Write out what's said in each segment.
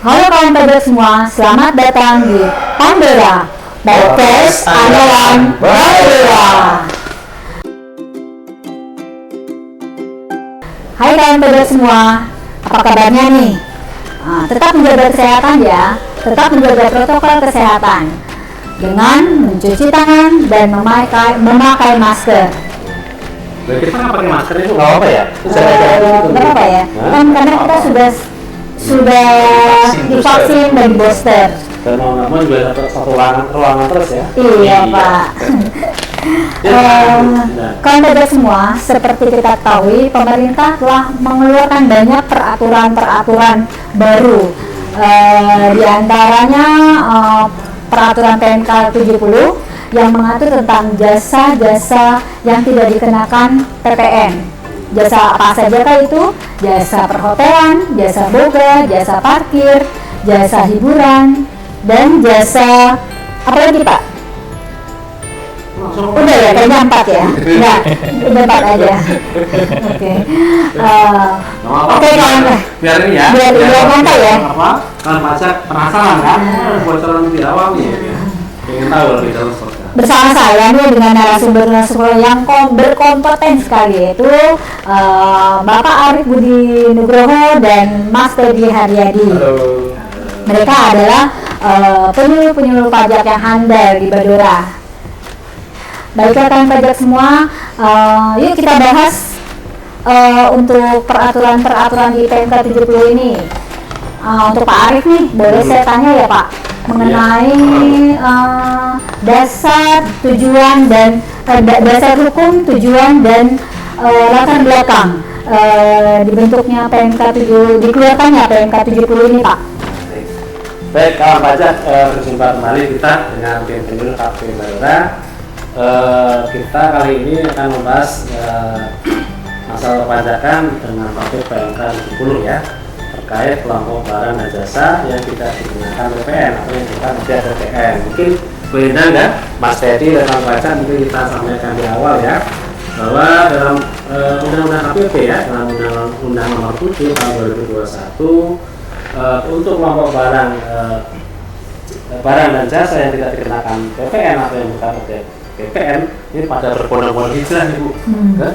Halo kawan pajak semua, selamat datang di Pandora Podcast Andalan Pandora. Hai kawan pajak semua, apa kabarnya nih? Tetap menjaga kesehatan ya, tetap menjaga protokol kesehatan dengan mencuci tangan dan memakai masker. Kita nggak pakai masker itu nggak apa ya? Nggak apa ya? Kan karena kita sudah divaksin dan booster. Dan mau nggak mau juga satu ruangan terus ya? Iya Pak. Kawan pajak semua, seperti kita ketahui, pemerintah telah mengeluarkan banyak peraturan baru. Di antaranya peraturan PMK 70 yang mengatur tentang jasa-jasa yang tidak dikenakan PPN. Jasa apa saja kah itu? Jasa perhotelan, jasa boga, jasa parkir, jasa hiburan, dan jasa apa lagi Pak? Udah ya, kayaknya 4 ya? Enggak, udah 4 aja. Oke kawan, biar ini ya, biar santai ya. Kan pajak penasaran kan? Bocoran lebih awal nih ya. Pengen tahu lebih dalam seperti apa. Bersama saya nih dengan narasumber yang berkompeten sekali, yaitu Bapak Arief Budi Nugroho dan Mas Teddy Haryadi. Halo. Mereka adalah penyuluh pajak yang handal di Pandora. Baiklah kawan pajak semua, yuk kita bahas untuk peraturan di PMK 70 ini. Untuk Pak Arief nih, boleh saya tanya ya Pak, mengenai dasar tujuan dan dasar hukum, tujuan dan latar belakang dibentuknya PMK 7, dikeluarkannya PMK 70 ini Pak. Baik, kawan pajak, berjumpa kembali kita dengan tim penyuluh KPU Pandora. Kita kali ini akan membahas masalah perpajakan dengan topik PMK 70 ya, terkait kelompok barang dan jasa yang tidak digunakan PPN atau yang kita tidak PPN. Mungkin berbeda kan, Mas Teddy dan kawan pajak, mungkin kita sampaikan di awal ya, bahwa dalam Undang-Undang KPP ya, dalam Undang-Undang Nomor 7 Tahun 2021 untuk kelompok barang dan jasa yang tidak dikenakan PPN atau yang bukan PPN ini pada berbondong-bondong hijrah Ibu,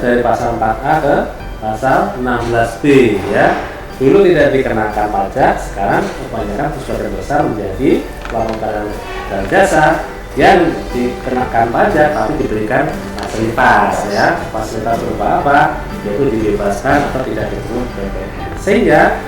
dari pasal 4A ke pasal 16B ya. Dulu tidak dikenakan pajak, sekarang kebanyakan sebagian besar menjadi kelompok barang dan jasa yang dikenakan pajak tapi diberikan fasilitas ya. Fasilitas berupa apa? Yaitu dibebaskan atau tidak dipungut PPN. Sehingga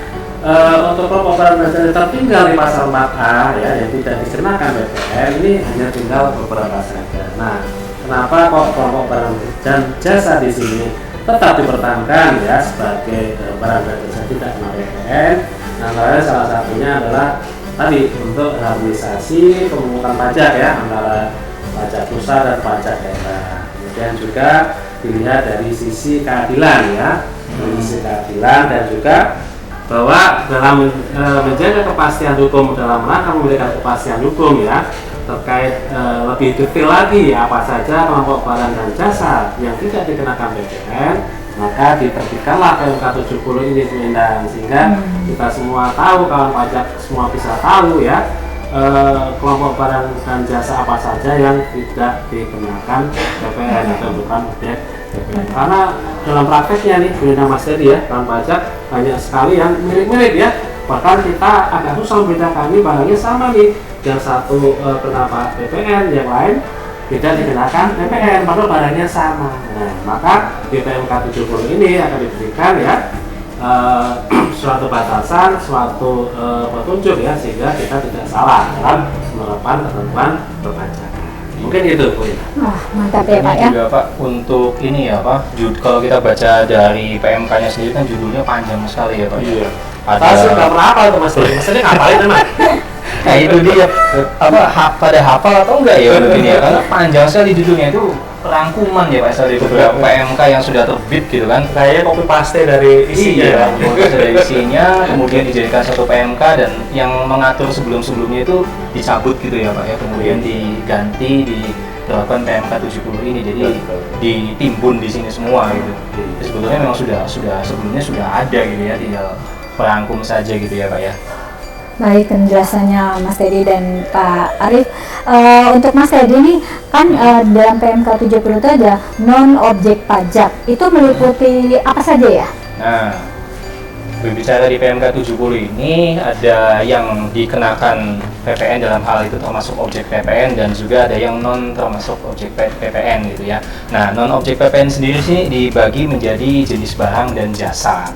untuk kelompok barang dan jasa tertinggal di pasal 4A ya, yang tidak dikenakan PPN ini hanya tinggal beberapa saja. Nah, kenapa kok kelompok barang dan jasa di sini tetap dipertahankan ya sebagai barang dan jasa tidak kena PPN? Antara salah satunya adalah tadi untuk harmonisasi pemungutan pajak ya antara pajak pusat dan pajak daerah. Kemudian juga dilihat dari sisi keadilan ya, dari sisi keadilan dan juga bahwa dalam menjaga kepastian hukum, dalam rangka memberikan kepastian hukum ya, terkait lebih detail lagi apa saja kelompok barang dan jasa yang tidak dikenakan PPN, maka diterbitkanlah PMK 70 ini Semendang, sehingga kita semua tahu, kawan pajak semua bisa tahu ya, kelompok barang dan jasa apa saja yang tidak dikenakan PPN atau bukan objek PPN. Karena dalam prakteknya nih, benar Mas Teddy ya, kawan pajak banyak sekali yang mirip-mirip ya, bahkan kita agak susah membedakan, ini barangnya sama nih, yang satu kena PPN, yang lain tidak dikenakan PPN, padahal barangnya sama. Nah, maka di PMK 70 ini akan diberikan ya suatu batasan, suatu petunjuk ya, sehingga kita tidak salah dalam menerapkan ketentuan perpajakan. Mungkin itu Bu. Wah, mantap ya Pak ya. Juga Pak, untuk ini ya Pak, kalau kita baca dari PMK-nya sendiri kan judulnya panjang sekali ya Pak. Iya. Ada nggak pernah apa itu Mas Teddy? Maksudnya ngapain emang? Nah itu dia, pada hafal atau enggak ya begini ya, karena panjang sekali judulnya, itu rangkuman ya Pak dari beberapa PMK yang sudah terbit gitu kan. Kayaknya copy paste dari isinya. Iya, dari isinya kemudian dijadikan satu PMK, dan yang mengatur sebelum-sebelumnya itu dicabut gitu ya Pak ya, kemudian diganti diterapkan PMK 70 ini, jadi ditimbun di sini semua gitu. Jadi sebetulnya memang sudah sebelumnya sudah ada gitu ya, tinggal perangkum saja gitu ya Pak ya. Baik, penjelasannya Mas Teddy dan Pak Arief. Untuk Mas Teddy nih, kan dalam PMK 70 itu ada non-objek pajak. Itu meliputi apa saja ya? Nah, berbicara di PMK 70 ini ada yang dikenakan PPN dalam hal itu termasuk objek PPN dan juga ada yang non termasuk objek PPN gitu ya. Nah, non objek PPN sendiri sih dibagi menjadi jenis barang dan jasa.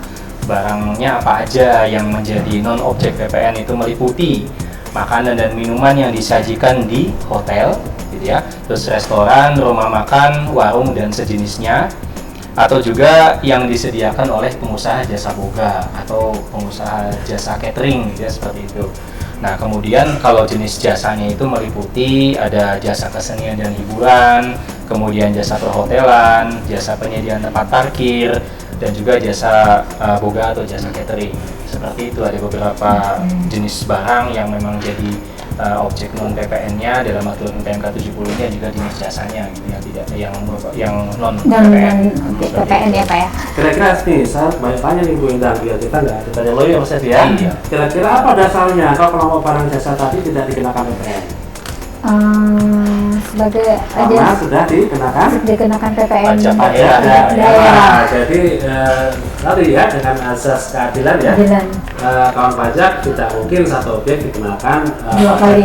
Barangnya apa aja yang menjadi non objek PPN itu meliputi makanan dan minuman yang disajikan di hotel gitu ya, terus restoran, rumah makan, warung dan sejenisnya, atau juga yang disediakan oleh pengusaha jasa boga atau pengusaha jasa catering gitu ya, seperti itu. Nah, kemudian kalau jenis jasanya itu meliputi ada jasa kesenian dan hiburan, kemudian jasa perhotelan, jasa penyediaan tempat parkir, dan juga jasa boga atau jasa catering. Seperti itu, ada beberapa jenis barang yang memang jadi objek non PPN-nya dalam aturan PMK 70 ini, juga jenis jasanya gitu ya, tidak yang non PPN. PPN ya Pak ya. Kira-kira nih, saya banyak tanya nih Bu Indah, biar kita nggak ditanya lo ya Mas Edi ya. Iya. Kira-kira apa dasarnya kalau kelompok barang jasa tadi tidak dikenakan PPN? Sebagai Karena sudah dikenakan PPN Pajak daerah. Nah, jadi tadi ya dengan azas keadilan ya, kawan pajak tidak mungkin satu objek dikenakan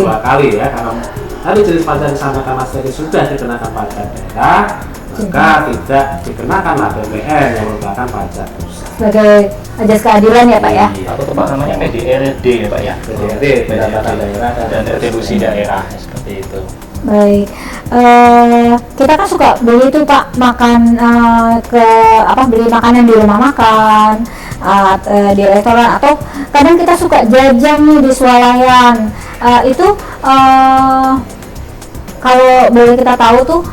dua kali ya, karena tadi jenis pajak yang disampaikan Mas Teddy sudah dikenakan pajak daerah, maka tidak dikenakan PPN yang merupakan pajak pusat. Sebagai azas keadilan ya Pak ya. Atau tempat namanya PDRD ya Pak ya. PDRD, pendapatan daerah dan retribusi daerah seperti itu. Baik, kita kan suka beli tuh Pak makan beli makanan di rumah makan, di restoran, atau kadang kita suka jajan nih di swalayan. Itu kalau boleh kita tahu tuh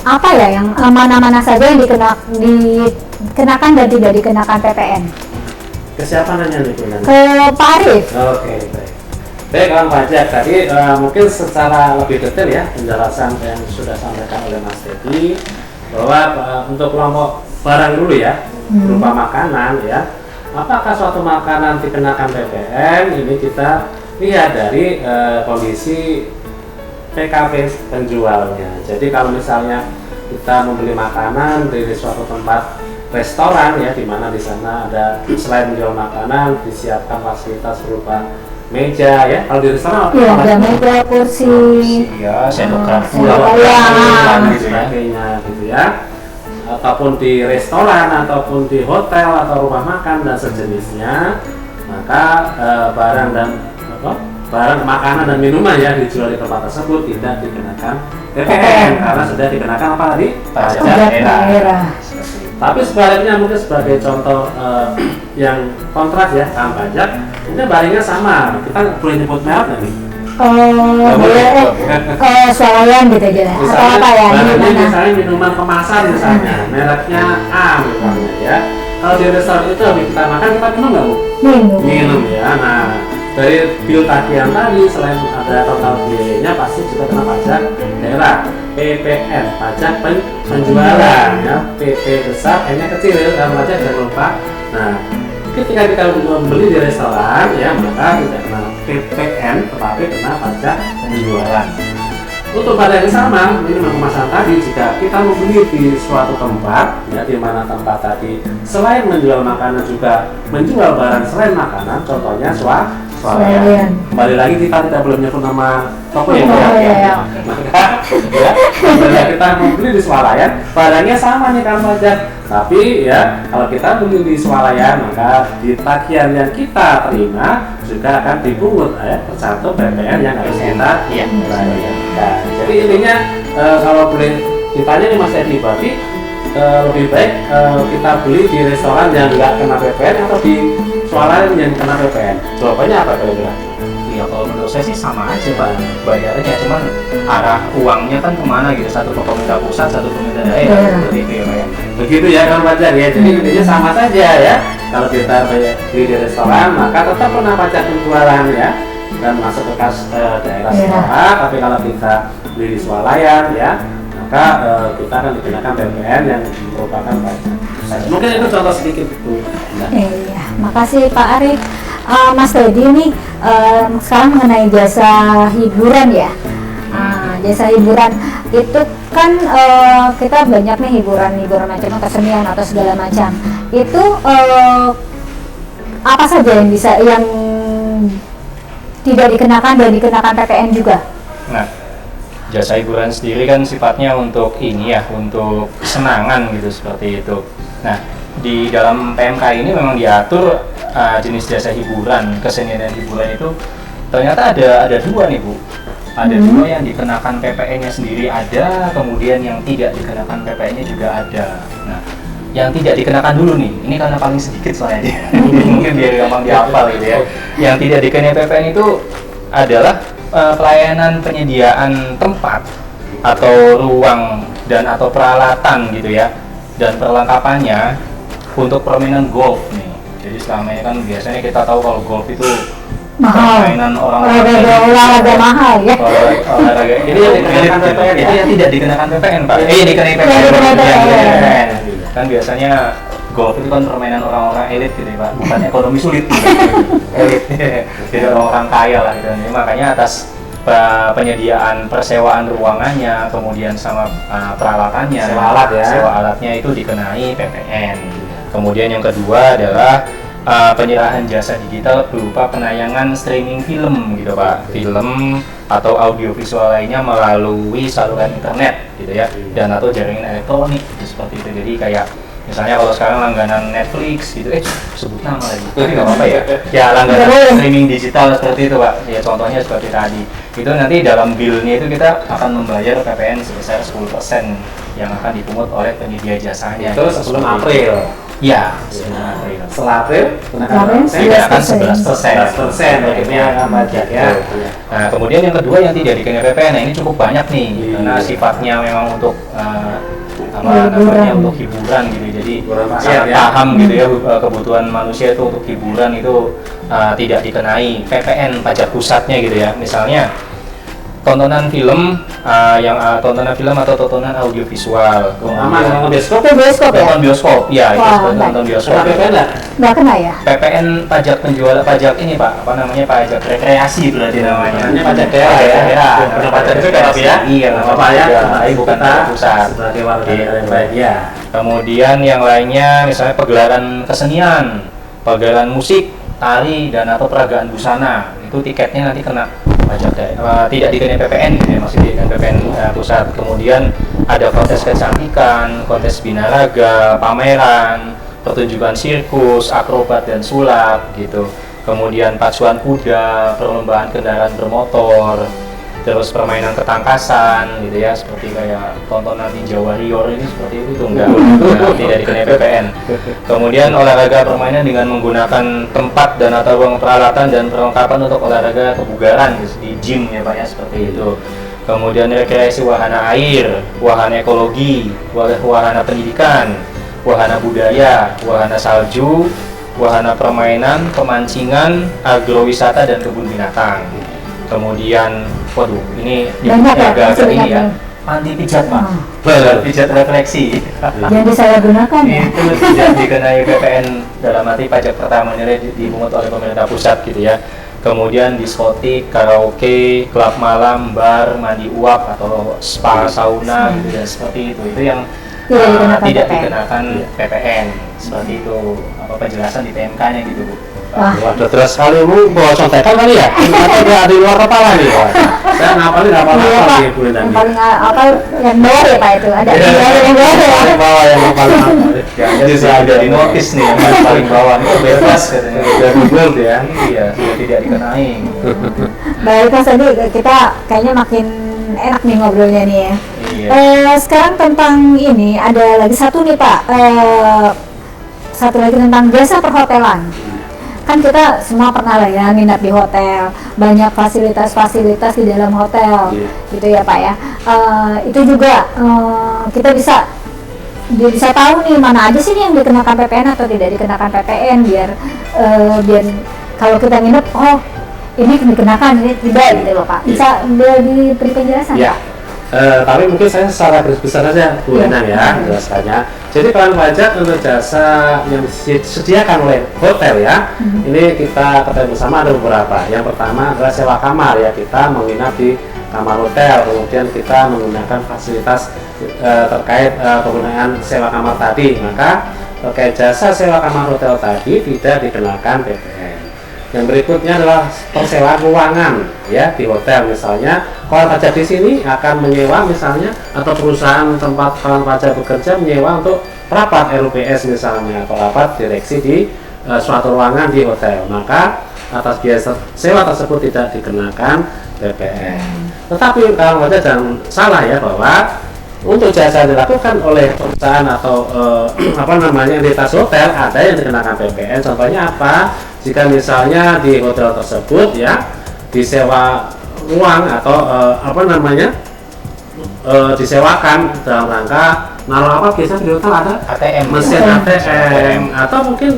apa ya yang mana-mana saja yang dikenakan dan tidak dikenakan PPN? Ke siapa nanya nih Bu? Ke Pak Arief. Oke, baik. Baik, kawan pajak tadi mungkin secara lebih detail ya penjelasan yang sudah disampaikan oleh Mas Teddy, bahwa untuk kelompok barang dulu ya, berupa makanan ya, apakah suatu makanan dikenakan PPN, ini kita lihat dari kondisi PKP penjualnya. Jadi kalau misalnya kita membeli makanan dari suatu tempat restoran ya, di mana di sana ada selain menjual makanan disiapkan fasilitas berupa meja ya, kalau di restoran ada meja, kursi, ya, sendok garpu, dan sebagainya gitu ya, ataupun di restoran ataupun di hotel atau rumah makan dan sejenisnya, maka barang makanan dan minuman ya dijual di tempat tersebut tidak dikenakan PPN karena sudah dikenakan apa tadi? Pajak daerah. Tapi sebaliknya mungkin sebagai contoh yang kontras ya, kawan pajak, mungkin barangnya sama, kita boleh nyebut merek nggak nih? Boleh, swalayan gitu aja, atau apa ya? Misalnya minuman kemasan misalnya, mereknya A misalnya ya. Kalau di restoran itu habis kita makan, kita minum nggak Bu? Minum ya. Nah, dari bil tagihan tadi, selain ada total biayanya, pasti juga kena pajak daerah. PPN, pajak penjualan ya, PP besar, N-nya kecil ya, dalam pajak jangan lupa. Nah, ketika kita membeli di restoran ya, maka tidak kena PPN, tetapi kena pajak penjualan. Untuk pada yang sama, minuman kemasan tadi, jika kita membeli di suatu tempat ya, di mana tempat tadi selain menjual makanan juga menjual barang selain makanan, contohnya swalayan. Kembali lagi kita tidak boleh menyebut nama toko ya, maka ya, bila kita membeli di swalayan, barangnya sama nih kan pajak. Tapi ya, kalau kita beli di swalayan, maka di tagihan yang kita terima juga akan dipungut tercantum PPN yang harus kita bayarkan. Jadi intinya kalau boleh ditanya nih Mas Edi, berarti lebih baik kita beli di restoran yang nggak kena PPN atau di swalayan yang kena PPN? Jawabannya apa kira-kira? Ya kalau menurut saya sih sama aja Pak bayarnya, cuman arah uangnya kan kemana gitu, satu ke pemerintah pusat, satu ke pemerintah daerah, seperti itu ya Pak ya. Begitu ya kan pajak ya, jadi intinya sama saja ya. Kalau kita beli di restoran maka tetap kena pajak penjualan ya, dan masuk ke kas daerah setempat. Tapi kalau kita beli di swalayan ya, maka kita akan dikenakan PPN yang merupakan pajak. Mungkin itu contoh sedikit Bu. Iya, makasih Pak Arief. Mas Teddy nih sekarang mengenai jasa hiburan ya. Jasa hiburan itu kan kita banyak nih hiburan macam kesenian atau segala macam. Itu apa saja yang tidak dikenakan dan dikenakan PPN juga? Nah, jasa hiburan sendiri kan sifatnya untuk ini ya, untuk kesenangan gitu seperti itu. Nah, di dalam PMK ini memang diatur jenis jasa hiburan, kesenian dan hiburan itu ternyata ada dua nih Bu. Ada dua yang dikenakan PPN-nya sendiri ada, kemudian yang tidak dikenakan PPN-nya juga ada. Nah, yang tidak dikenakan dulu nih, ini karena paling sedikit soalnya dia. Mungkin biar gampang dihafal gitu ya. Yang tidak dikenakan PPN itu adalah pelayanan penyediaan tempat atau ruang dan atau peralatan gitu ya, dan perlengkapannya untuk permainan golf nih. Jadi selama ini kan biasanya kita tahu kalau golf itu mahal, permainan olahraga mahal ya. Olahraga ini yang dikenakan PPN, itu yang tidak dikenakan PPN Pak. Dikenakan PPN. Kan biasanya golf itu kan permainan orang-orang elit gitu ya Pak, bukan ekonomi sulit. Elit, jadi orang-orang kaya lah gitu. Jadi makanya atas penyediaan persewaan ruangannya, kemudian sama peralatannya, sewa alatnya itu dikenai PPN. Kemudian yang kedua adalah penyerahan jasa digital berupa penayangan streaming film gitu Pak, film atau audiovisual lainnya melalui saluran internet gitu ya, dan atau jaringan elektronik gitu, seperti itu. Jadi kayak misalnya kalau sekarang langganan Netflix gitu, sebut nama lagi, tapi nggak apa-apa ya langganan streaming digital seperti itu Pak, ya contohnya seperti tadi. Itu nanti dalam bill-nya itu kita akan membayar PPN sebesar 10% yang akan dipungut oleh penyedia jasanya. Itu sebelum April. Ya, sebelum April. Setelah April, Kemarin dikenakan 11%. 11% akhirnya pajak ya. Nah, kemudian yang kedua yang tidak dikenai PPN, nah ini cukup banyak nih, karena sifatnya memang untuk namanya untuk hiburan gitu. Jadi sangat paham gitu ya, kebutuhan manusia itu untuk hiburan itu tidak dikenai PPN pajak pusatnya gitu ya. Misalnya tontonan film tontonan film atau tontonan audiovisual. Nonton bioskop ya? Nonton bioskop, ya itu nonton bioskop. PPN nggak kena ya? PPN pajak penjualan, pajak ini Pak, apa namanya, pajak rekreasi berarti namanya. Namanya pajak daerah ya. Pajak daerah ya. Iya, apa ya? Tapi bukan pajak pusat. Sebagai warga negara yang baik ya. Kemudian yang lainnya misalnya pegelaran kesenian, pegelaran musik, tari dan atau peragaan busana, itu tiketnya nanti kena pajak daerah, tidak dikenai PPN gitu ya, maksudnya dengan PPN pusat. Kemudian ada kontes kecantikan, kontes binaraga, pameran, pertunjukan sirkus, akrobat dan sulap gitu. Kemudian pacuan kuda, perlombaan kendaraan bermotor, terus permainan ketangkasan gitu ya, seperti kayak tontonan Ninja Warrior ini seperti itu enggak, tidak dikenai PPN. Kemudian olahraga permainan dengan menggunakan tempat dan atau ruang peralatan dan perlengkapan untuk olahraga kebugaran gitu, di gym ya Pak ya, seperti itu. Kemudian rekreasi wahana air, wahana ekologi, wahana pendidikan, wahana budaya, wahana salju, wahana permainan, pemancingan, agrowisata dan kebun binatang. Kemudian, waduh, ini agak ini ya, panti pijat Pak, pijat refleksi. Yang disalahgunakan ya? Itu tidak dikenai PPN dalam arti pajak pertamanya dipungut oleh pemerintah pusat gitu ya. Kemudian diskotik, karaoke, klub malam, bar, mandi uap atau spa, sauna gitu ya, seperti itu yang tidak dikenakan PPN. Seperti itu apa penjelasan di PMK-nya gitu Bu. Waduh, terus sekali Bu bawa contekan kali ya? Atau dia di luar kepala nih? Saya ngapalin nih Bu. Yang paling apa yang bawah ya Pak itu? Ada yang bawah ya? Paling bawah yang paling jadi saya ada di notis nih yang paling bawah itu bebas katanya. Udah Google ya? Iya, sudah tidak dikenai. Baik Mas Adi, kita kayaknya makin enak nih ngobrolnya nih ya. Iya. Sekarang tentang ini ada lagi satu nih Pak, satu lagi tentang jasa perhotelan. Kan kita semua pernah lah ya nginap di hotel, banyak fasilitas-fasilitas di dalam hotel, gitu ya Pak ya. Itu juga kita bisa tahu nih mana aja sih yang dikenakan PPN atau tidak dikenakan PPN, biar kalau kita nginep, oh ini dikenakan, ini tidak gitu loh Pak. Bisa diberi penjelasan ya. Pak? Tapi mungkin saya secara garis besar saja Bu Iya. Endang ya menjelaskannya. Jadi kenakan pajak untuk jasa yang disediakan oleh hotel ya, ini kita ketahui bersama ada beberapa. Yang pertama adalah sewa kamar ya, kita menginap di kamar hotel, kemudian kita menggunakan fasilitas terkait penggunaan sewa kamar tadi, maka terkait jasa sewa kamar hotel tadi tidak dikenakan PPN. Yang berikutnya adalah persewaan ruangan ya di hotel, misalnya kawan pajak di sini akan menyewa misalnya, atau perusahaan tempat kawan pajak bekerja menyewa untuk rapat RUPS misalnya, atau rapat direksi di suatu ruangan di hotel, maka atas biaya sewa tersebut tidak dikenakan PPN. Tetapi kawan pajak jangan salah ya, bahwa untuk jasa yang dilakukan oleh perusahaan atau entitas hotel ada yang dikenakan PPN. Contohnya apa? Jika misalnya di hotel tersebut ya disewa ruang atau disewakan dalam rangka naruh apa, biasanya di hotel ada ATM, mesin ATM, atau mungkin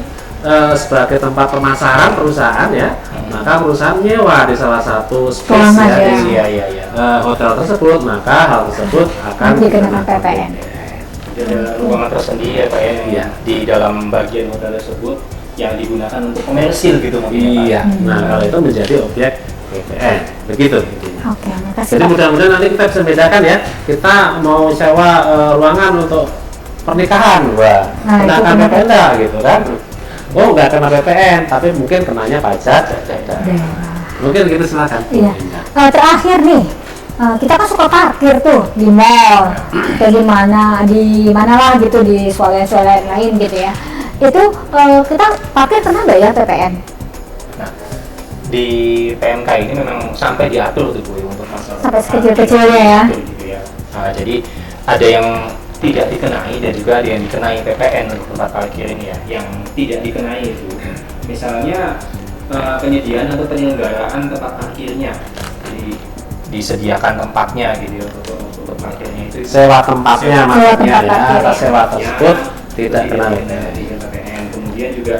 sebagai tempat pemasaran perusahaan ya, maka perusahaan nyewa di salah satu space Ruangan ya, ya. di hotel tersebut, maka hal tersebut akan dikenakan PPN. Jadi ada ruangan tersendiri ya Pak ya, Iya. di dalam bagian hotel tersebut yang digunakan untuk komersil gitu mungkin ya, Pak. Iya, nah kalau itu menjadi objek PPN, begitu intinya. Oke, makasih Jadi Pak. mudah-mudahan nanti kita bisa bedakan ya, kita mau sewa ruangan untuk pernikahan, wah, Nah, itu kenakan benar. PPN dah, gitu kan? Oh, nggak kena PPN, tapi mungkin kenanya pajak. Mungkin gitu, silakan. Iya. Terakhir nih, kita kan suka parkir tuh di mall, atau di mana lah gitu, di swalayan lain gitu ya. Itu kita parkir pernah bayar PPN? Nah, di PMK ini memang sampai diatur tuh Bu untuk masalah Sampai sekecil-kecilnya ya. gitu ya. Nah, jadi ada yang tidak dikenai dan juga ada yang dikenai PPN untuk tempat parkir ini ya. Yang tidak dikenai itu misalnya penyediaan atau penyelenggaraan tempat parkirnya, jadi disediakan tempatnya gitu ya, untuk parkirnya itu Sewa tempatnya Sewa maksudnya tempat ya, parkir. atas sewa tersebut tidak kena di PPN. Kemudian juga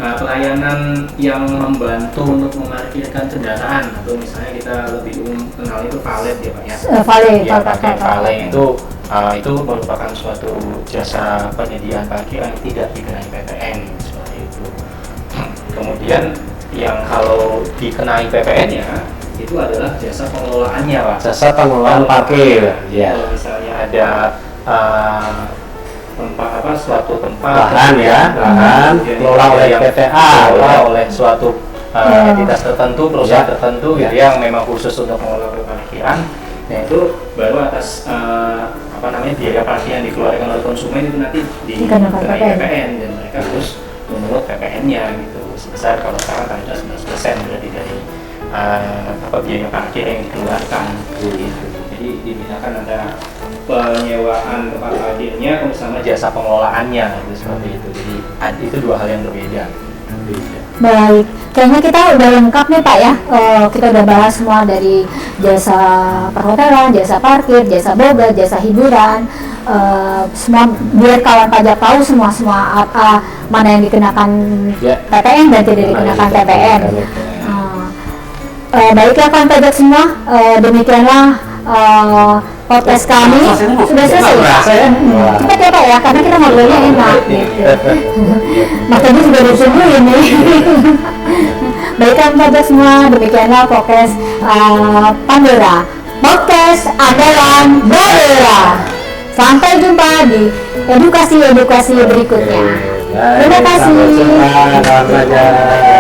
pelayanan yang membantu untuk memarkirkan kendaraan, atau misalnya kita lebih umum kenal itu valet ya Pak ya. Valet, Ya, Pak. pakai valet itu merupakan suatu jasa penyediaan parkir yang tidak dikenai PPN seperti itu. Kemudian yang kalau dikenai PPN ya itu adalah jasa pengelolaannya Pak. jasa pengelolaan parkir. Ya. Kalau misalnya ada suatu tempat Lahan ya, lahan kelola oleh yang PTA, dikelola ya. oleh suatu entitas tertentu, perusahaan Ya. tertentu Ya. yang memang khusus untuk mengelola parkiran. Nah itu baru atas biaya parkir yang dikeluarkan oleh konsumen itu nanti Dikenakan dikenai PPN. PPN, dan mereka harus menurut PPN-nya gitu, sebesar kalau sekarang tarifnya 11% berarti dari biaya parkir yang dikeluarkan gitu. Jadi dibedakan ada penyewaan tempat parkirnya sama jasa pengelolaannya gitu, seperti itu. Jadi itu dua hal yang berbeda. Baik, kayaknya kita udah lengkap nih Pak ya. Kita udah bahas semua dari jasa perhotelan, jasa parkir, jasa boga, jasa hiburan. Semua biar kawan pajak tahu semua apa mana yang dikenakan Ya. PPN dan tidak dikenakan PPN. Baiklah kawan pajak semua, demikianlah podcast kami sudah selesai. Berasa ya? Cepat ya Pak ya, karena kita ngobrolnya enak gitu. Mas tadi sudah disungguhin nih. Baiklah pajak semua, demikianlah podcast Pandora, podcast andalan Pandora. Sampai jumpa di edukasi berikutnya. Terima kasih. Sampai jumpa, kawan pajak.